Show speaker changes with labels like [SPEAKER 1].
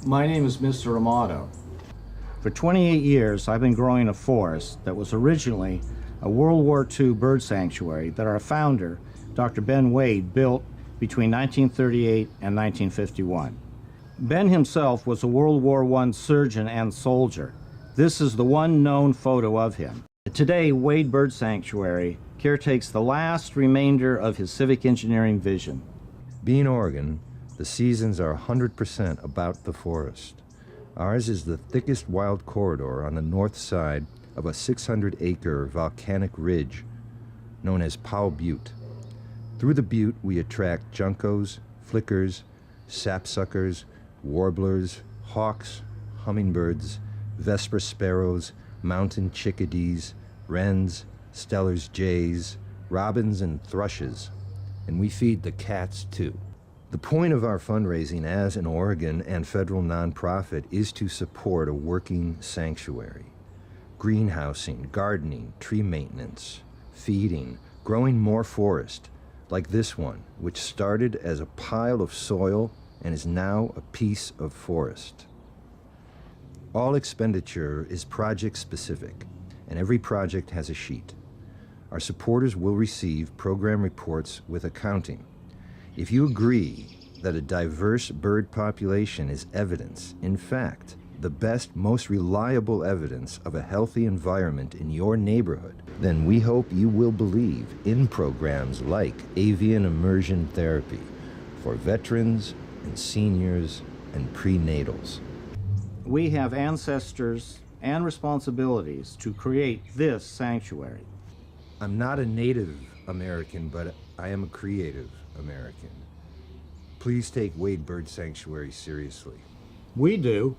[SPEAKER 1] My name is Mr. Amato. For 28 years, I've been growing a forest that was originally a World War II bird sanctuary that our founder, Dr. Ben Wade, built between 1938 and 1951. Ben himself was a World War I surgeon and soldier. This is the one known photo of him. Today, Wade Bird Sanctuary caretakes the last remainder of his civic engineering vision.
[SPEAKER 2] Being Oregon, the seasons are 100% about the forest. Ours is the thickest wild corridor on the north side of a 600-acre volcanic ridge known as Powell Butte. Through the butte, we attract juncos, flickers, sapsuckers, warblers, hawks, hummingbirds, vesper sparrows, mountain chickadees, wrens, Steller's jays, robins, and thrushes. And we feed the cats, too. The point of our fundraising as an Oregon and federal nonprofit is to support a working sanctuary. Greenhousing, gardening, tree maintenance, feeding, growing more forest, like this one, which started as a pile of soil and is now a piece of forest. All expenditure is project-specific, and every project has a sheet. Our supporters will receive program reports with accounting. If you agree that a diverse bird population is evidence, in fact, the best, most reliable evidence of a healthy environment in your neighborhood, then we hope you will believe in programs like avian immersion therapy for veterans and seniors and prenatals.
[SPEAKER 1] We have ancestors and responsibilities to create this sanctuary.
[SPEAKER 2] I'm not a Native American, but I am a creative American. Please take Wade Bird Sanctuary seriously.
[SPEAKER 1] We do.